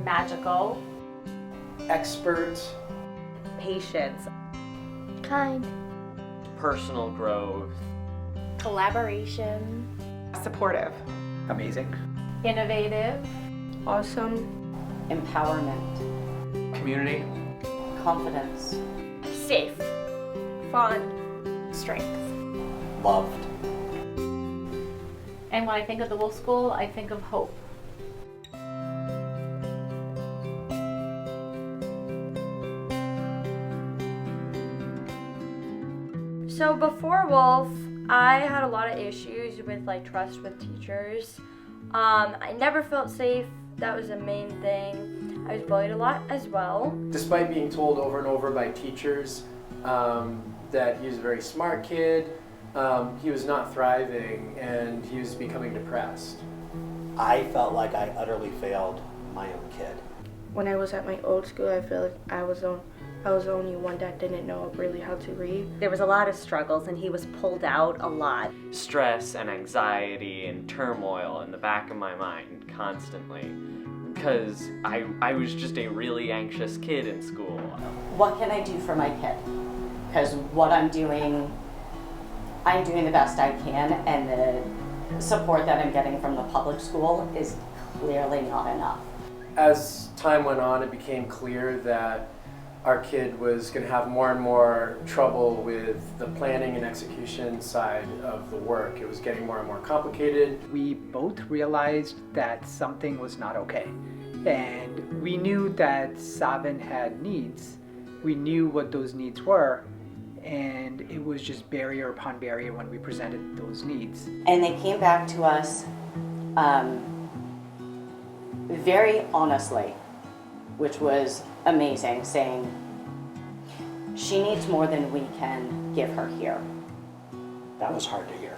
magical, expert, patience, kind, personal growth, collaboration, supportive, amazing, innovative, awesome, empowerment, community, confidence, safe, fun, strength. loved. And when I think of the Wolf School, I think of hope. So before Wolf, I had a lot of issues with trust with teachers. I never felt safe. That was the main thing. I was bullied a lot as well. Despite being told over and over by teachers that he was a very smart kid, he was not thriving and he was becoming depressed. I felt like I utterly failed my own kid. When I was at my old school, I feel like I was the only one that didn't know really how to read. there was a lot of struggles and he was pulled out a lot. stress and anxiety and turmoil in the back of my mind constantly because I was just a really anxious kid in school. what can I do for my kid? Because what I'm doing the best I can, and the support that I'm getting from the public school is clearly not enough. As time went on, it became clear that our kid was going to have more and more trouble with the planning and execution side of the work. It was getting more and more complicated. We both realized that something was not okay. And we knew that Savin had needs. We knew what those needs were. And it was just barrier upon barrier when we presented those needs. And they came back to us very honestly, which was amazing, saying she needs more than we can give her here, That was hard to hear.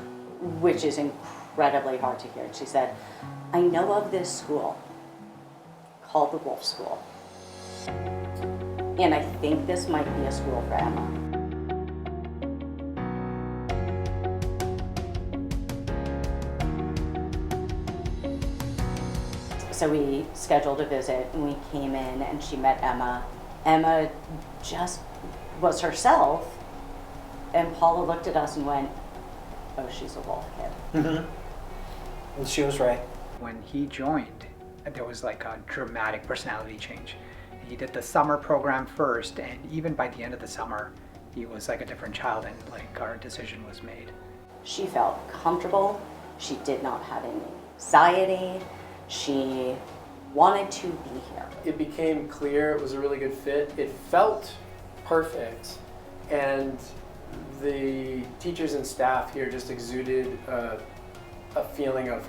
which is incredibly hard to hear. She said, I know of this school called the Wolf School, and I think this might be a school for Emma. So we scheduled a visit and we came in and she met Emma. Emma just was herself, and Paula looked at us and went, oh, she's a Wolf kid. And she was right. When he joined, there was a dramatic personality change. He did the summer program first, and even by the end of the summer, he was a different child, and our decision was made. She felt comfortable. She did not have any anxiety. She wanted to be here. It became clear it was a really good fit. It felt perfect, and the teachers and staff here just exuded a feeling of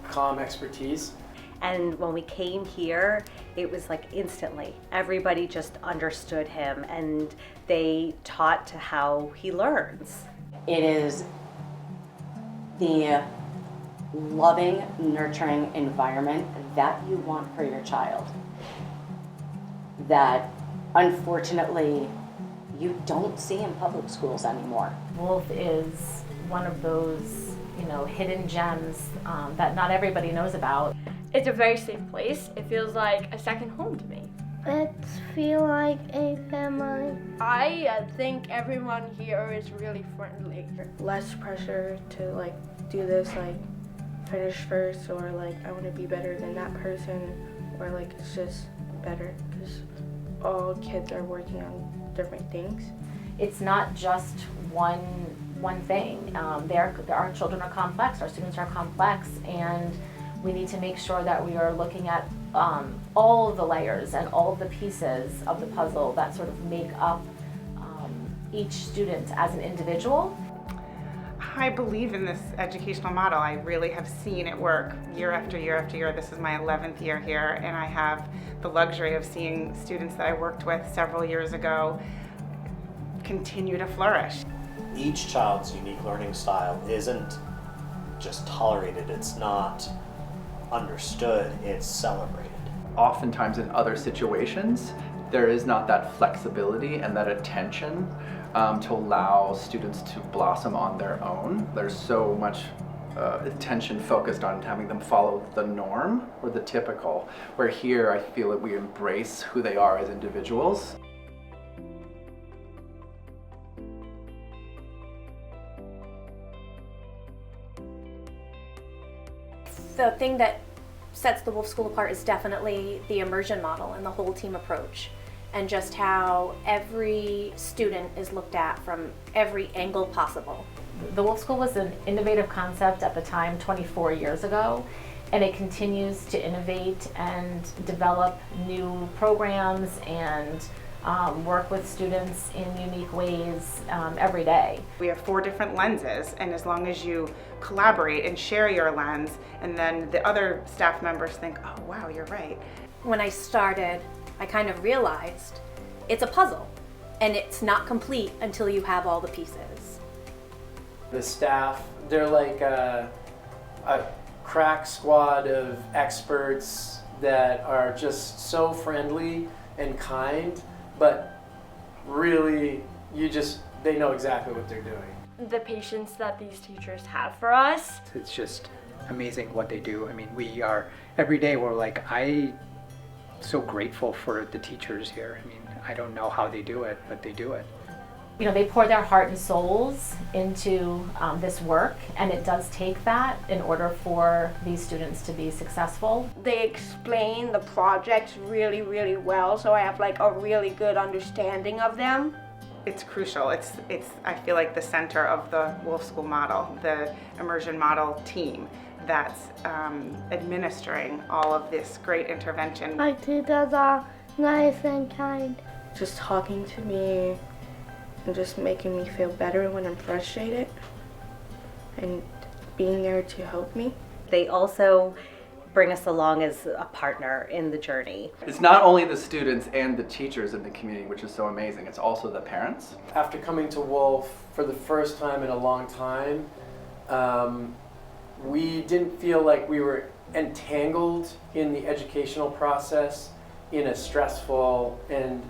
calm expertise. And when we came here, it was instantly. Everybody just understood him and they taught to how he learns. It is the loving, nurturing environment that you want for your child that unfortunately you don't see in public schools anymore. Wolf is one of those, hidden gems that not everybody knows about. It's a very safe place. It feels like a second home to me. It feels like a family. I think everyone here is really friendly. Less pressure to do this, finish first, or I want to be better than that person, or it's just better because all kids are working on different things. It's not just one thing. Our children are complex, our students are complex, and we need to make sure that we are looking at all of the layers and all of the pieces of the puzzle that sort of make up each student as an individual. I believe in this educational model. I really have seen it work year after year after year. This is my 11th year here, and I have the luxury of seeing students that I worked with several years ago continue to flourish. Each child's unique learning style isn't just tolerated, it's not understood, it's celebrated. Oftentimes in other situations, there is not that flexibility and that attention to allow students to blossom on their own. There's so much attention focused on having them follow the norm or the typical, where here I feel that we embrace who they are as individuals. The thing that sets the Wolf School apart is definitely the immersion model and the whole team approach, and just how every student is looked at from every angle possible. The Wolf School was an innovative concept at the time 24 years ago, and it continues to innovate and develop new programs and work with students in unique ways every day. We have 4 different lenses, and as long as you collaborate and share your lens, and then the other staff members think, oh wow, you're right. When I started, I kind of realized it's a puzzle, and it's not complete until you have all the pieces. The staff, they're like a crack squad of experts that are just so friendly and kind, but really, they know exactly what they're doing. The patience that these teachers have for us. It's just amazing what they do. I mean, every day we're like, I'm so grateful for the teachers here. I mean, I don't know how they do it, but they do it. You know, they pour their heart and souls into this work, and it does take that in order for these students to be successful. They explain the projects really, really well, so I have like a really good understanding of them. It's crucial. It's I feel like the center of the Wolf School model, the immersion model team that's administering all of this great intervention. My teachers are nice and kind. Just talking to me and just making me feel better when I'm frustrated and being there to help me. They also bring us along as a partner in the journey. It's not only the students and the teachers in the community, which is so amazing, it's also the parents. After coming to Wolf for the first time in a long time, we didn't feel like we were entangled in the educational process in a stressful and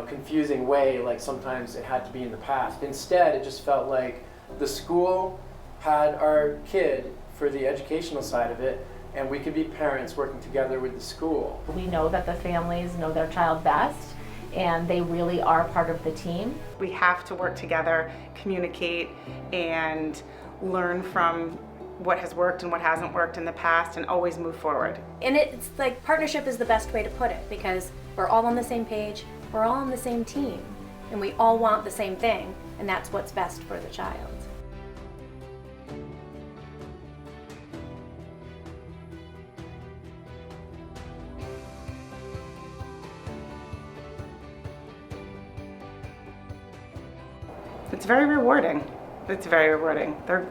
confusing way like sometimes it had to be in the past. Instead, it just felt like the school had our kid for the educational side of it, and we could be parents working together with the school. We know that the families know their child best, and they really are part of the team. We have to work together, communicate, and learn from what has worked and what hasn't worked in the past, and always move forward. And it's like partnership is the best way to put it, because we're all on the same page, we're all on the same team, and we all want the same thing, and that's what's best for the child. It's very rewarding. It's very rewarding. They're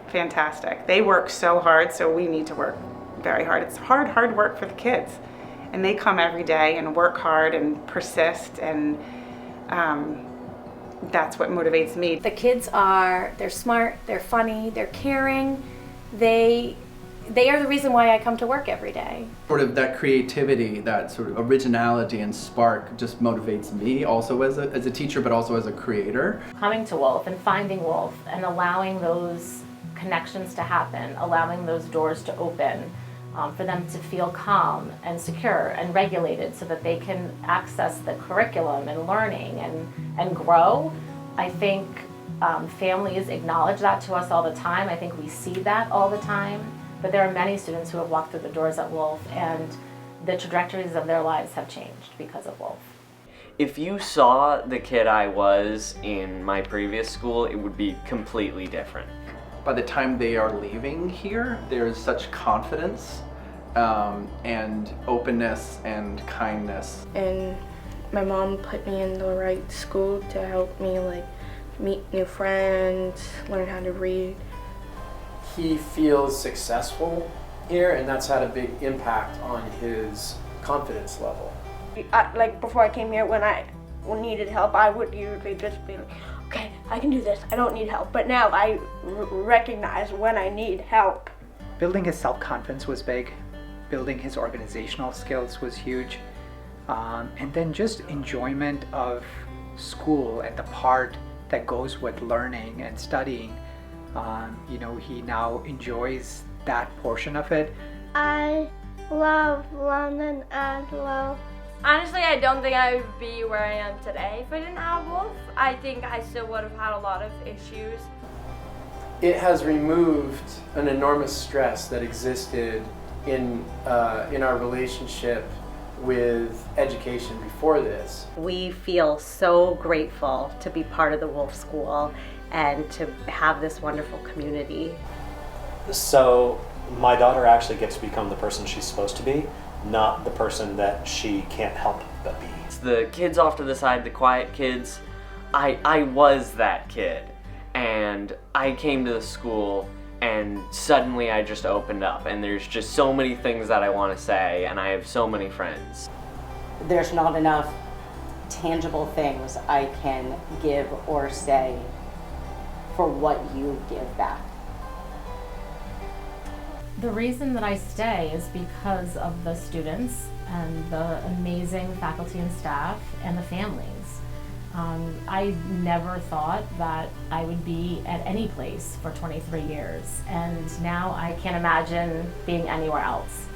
fantastic. They work so hard, so we need to work very hard. It's hard work for the kids. And they come every day and work hard and persist, and that's what motivates me. The kids they're smart, they're funny, they're caring. They are the reason why I come to work every day. Sort of that creativity, that sort of originality and spark just motivates me also as a teacher, but also as a creator. Coming to Wolf and finding Wolf and allowing those connections to happen, allowing those doors to open, for them to feel calm and secure and regulated so that they can access the curriculum and learning and grow. I think families acknowledge that to us all the time. I think we see that all the time. But there are many students who have walked through the doors at Wolf, and the trajectories of their lives have changed because of Wolf. If you saw the kid I was in my previous school, it would be completely different. By the time they are leaving here, there's such confidence and openness and kindness. And my mom put me in the right school to help me like meet new friends, learn how to read. He feels successful here, and that's had a big impact on his confidence level. Like before I came here, when I needed help, I would usually just be like, okay, I can do this, I don't need help. But now I recognize when I need help. Building his self-confidence was big. Building his organizational skills was huge. And then just enjoyment of school and the part that goes with learning and studying He now enjoys that portion of it. I love London as well. Honestly, I don't think I would be where I am today if I didn't have Wolf. I think I still would have had a lot of issues. It has removed an enormous stress that existed in our relationship with education before this. We feel so grateful to be part of the Wolf School and to have this wonderful community. So my daughter actually gets to become the person she's supposed to be, not the person that she can't help but be. It's the kids off to the side, the quiet kids. I was that kid, and I came to the school and suddenly I just opened up, and there's just so many things that I want to say, and I have so many friends. There's not enough tangible things I can give or say for what you give back. The reason that I stay is because of the students and the amazing faculty and staff and the families. I never thought that I would be at any place for 23 years, and now I can't imagine being anywhere else.